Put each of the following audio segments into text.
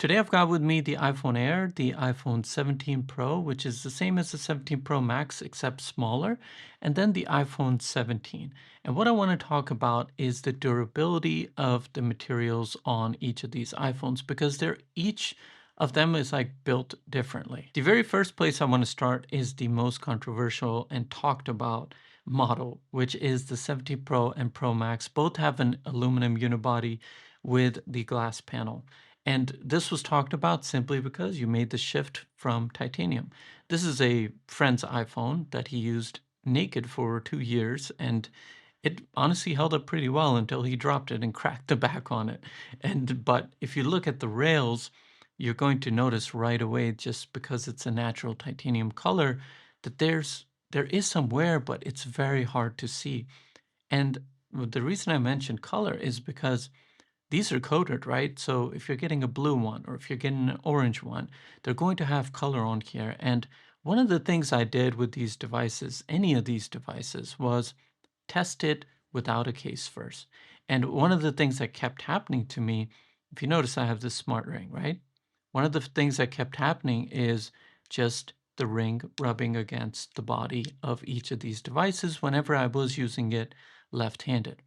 Today I've got with me the iPhone Air, the iPhone 17 Pro, which is the same as the 17 Pro Max except smaller, and then the iPhone 17. And what I want to talk about is the durability of the materials on each of these iPhones because they're each of them is like built differently. The very first place I want to start is the most controversial and talked about model, which is the 17 Pro and Pro Max. Both have an aluminum unibody with the glass panel. And this was talked about simply because you made the shift from titanium. This is a friend's iPhone that he used naked for 2 years, and it honestly held up pretty well until he dropped it and cracked the back on it. But if you look at the rails, you're going to notice right away, just because it's a natural titanium color, that there is some wear, but it's very hard to see. And the reason I mentioned color is because these are coded, right? So if you're getting a blue one or if you're getting an orange one, they're going to have color on here. And one of the things I did with these devices, any of these devices, was test it without a case first. And one of the things that kept happening to me, if you notice, I have this smart ring, right? One of the things that kept happening is just the ring rubbing against the body of each of these devices whenever I was using it left-handed.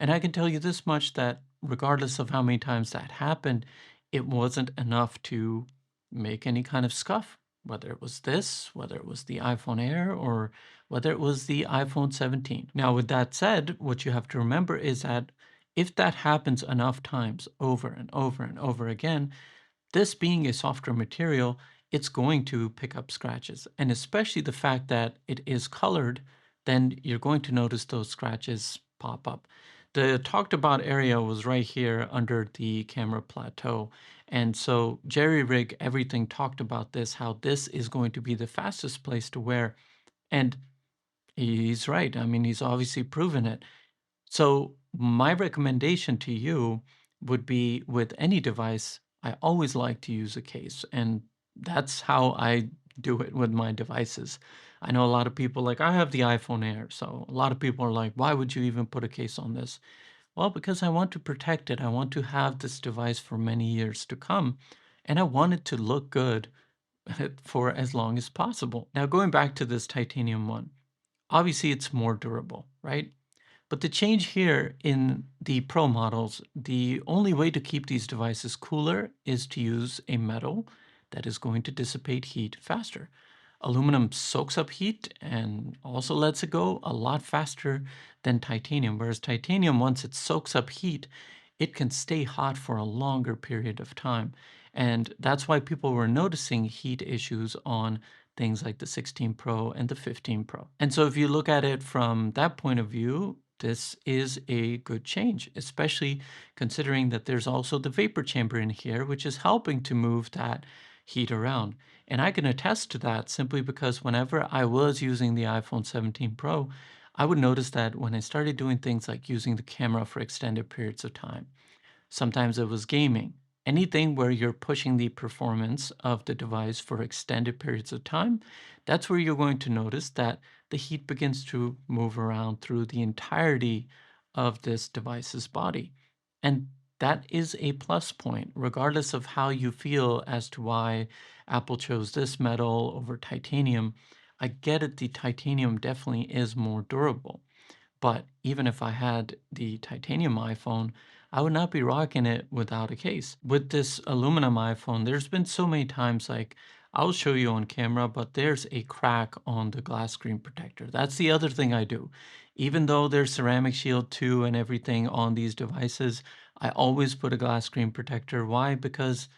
And I can tell you this much, that regardless of how many times that happened, it wasn't enough to make any kind of scuff, whether it was this, whether it was the iPhone Air, or whether it was the iPhone 17. Now, with that said, what you have to remember is that if that happens enough times over and over and over again, this being a softer material, it's going to pick up scratches. And especially the fact that it is colored, then you're going to notice those scratches pop up. The talked about area was right here under the camera plateau. And so Jerry Rig Everything talked about this, how this is going to be the fastest place to wear. And he's right. I mean, he's obviously proven it. So my recommendation to you would be, with any device, I always like to use a case, and that's how I do it with my devices. I know a lot of people, like, I have the iPhone Air, so a lot of people are like, why would you even put a case on this? Well, because I want to protect it. I want to have this device for many years to come, and I want it to look good for as long as possible. Now, going back to this titanium one, obviously it's more durable, right? But the change here in the Pro models, the only way to keep these devices cooler is to use a metal that is going to dissipate heat faster. Aluminum soaks up heat and also lets it go a lot faster than titanium, whereas titanium, once it soaks up heat, it can stay hot for a longer period of time. And that's why people were noticing heat issues on things like the 16 Pro and the 15 Pro. And so if you look at it from that point of view, this is a good change, especially considering that there's also the vapor chamber in here, which is helping to move that heat around. And I can attest to that simply because whenever I was using the iPhone 17 Pro, I would notice that when I started doing things like using the camera for extended periods of time, sometimes it was gaming. Anything where you're pushing the performance of the device for extended periods of time, that's where you're going to notice that the heat begins to move around through the entirety of this device's body. And that is a plus point, regardless of how you feel as to why Apple chose this metal over titanium. I get it, the titanium definitely is more durable. But even if I had the titanium iPhone, I would not be rocking it without a case. With this aluminum iPhone, there's been so many times, like, I'll show you on camera, but there's a crack on the glass screen protector. That's the other thing I do. Even though there's ceramic shield too and everything on these devices, I always put a glass screen protector. Why? Because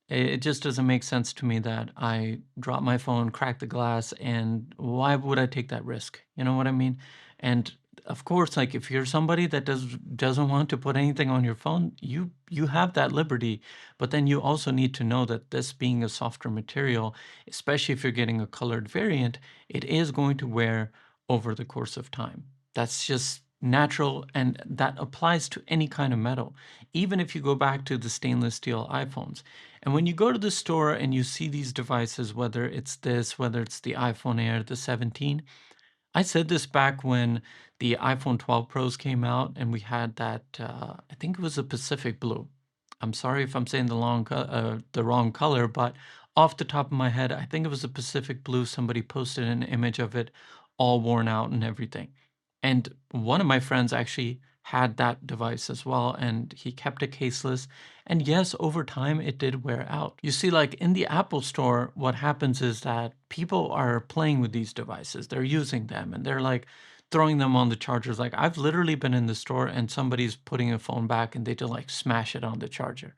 it just doesn't make sense to me that I drop my phone, crack the glass, and why would I take that risk? You know what I mean? And of course, like, if you're somebody that doesn't want to put anything on your phone, you have that liberty. But then you also need to know that this being a softer material, especially if you're getting a colored variant, it is going to wear over the course of time. That's just natural, and that applies to any kind of metal. Even if you go back to the stainless steel iPhones, and when you go to the store and you see these devices, whether it's this, whether it's the iPhone Air, the 17, I said this back when the iPhone 12 Pros came out and we had that, I think it was a Pacific Blue. I'm sorry if I'm saying the wrong color, but off the top of my head, I think it was a Pacific blue. Somebody posted an image of it all worn out and everything. And one of my friends actually had that device as well, and he kept it caseless. And yes, over time it did wear out. You see, like in the Apple store, what happens is that people are playing with these devices. They're using them and they're like throwing them on the chargers. Like I've literally been in the store and somebody's putting a phone back and they just like smash it on the charger.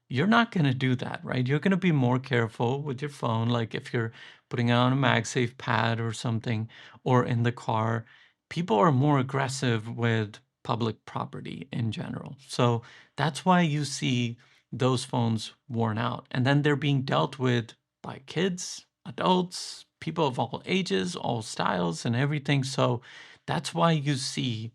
You're not going to do that, right? You're going to be more careful with your phone. Like if you're putting it on a MagSafe pad or something, or in the car, people are more aggressive with public property in general. So that's why you see those phones worn out. And then they're being dealt with by kids, adults, people of all ages, all styles, and everything. So that's why you see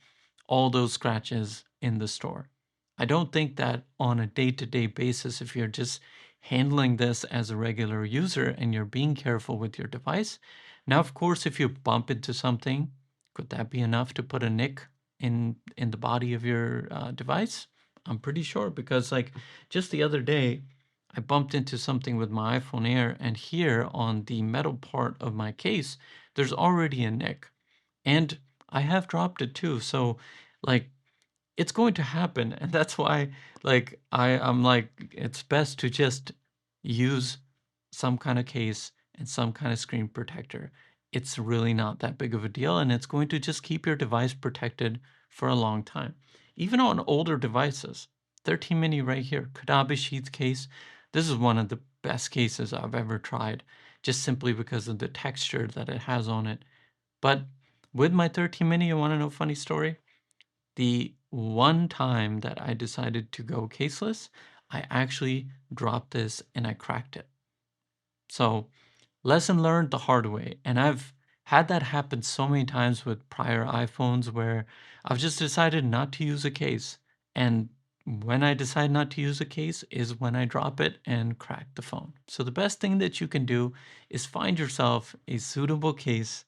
all those scratches in the store. I don't think that on a day-to-day basis, if you're just handling this as a regular user and you're being careful with your device. Now, of course, if you bump into something, could that be enough to put a nick in the body of your device? I'm pretty sure, because like just the other day, I bumped into something with my iPhone Air, and here on the metal part of my case, there's already a nick, and I have dropped it too. So like it's going to happen, and that's why like I'm like it's best to just use some kind of case and some kind of screen protector. It's really not that big of a deal, and it's going to just keep your device protected for a long time. Even on older devices, 13 mini right here, Kadabi sheath case. This is one of the best cases I've ever tried, just simply because of the texture that it has on it. But with my 13 mini, you want to know a funny story? The one time that I decided to go caseless, I actually dropped this and I cracked it. So, lesson learned the hard way. And I've had that happen so many times with prior iPhones where I've just decided not to use a case. And when I decide not to use a case is when I drop it and crack the phone. So, the best thing that you can do is find yourself a suitable case,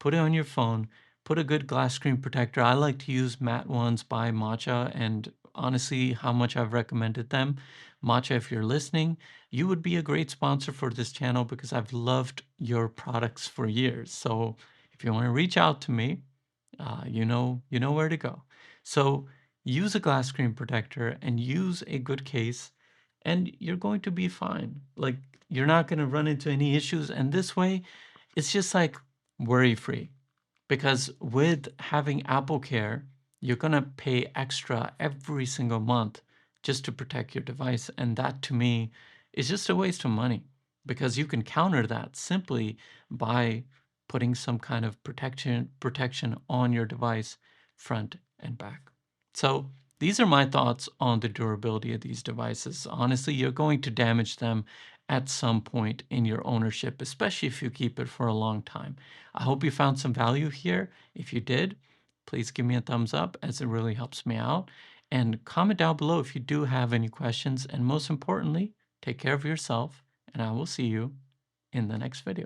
put it on your phone, put a good glass screen protector. I like to use matte ones by Matcha, and honestly, how much I've recommended them. Matcha, if you're listening, you would be a great sponsor for this channel because I've loved your products for years. So if you want to reach out to me, you know where to go. So use a glass screen protector and use a good case, and you're going to be fine. Like you're not going to run into any issues, and this way, it's just like worry free. Because with having Apple Care, you're going to pay extra every single month just to protect your device. And that to me is just a waste of money, because you can counter that simply by putting some kind of protection on your device front and back. So these are my thoughts on the durability of these devices. Honestly, you're going to damage them at some point in your ownership, especially if you keep it for a long time. I hope you found some value here. If you did, please give me a thumbs up, as it really helps me out. And comment down below if you do have any questions. And most importantly, take care of yourself, and I will see you in the next video.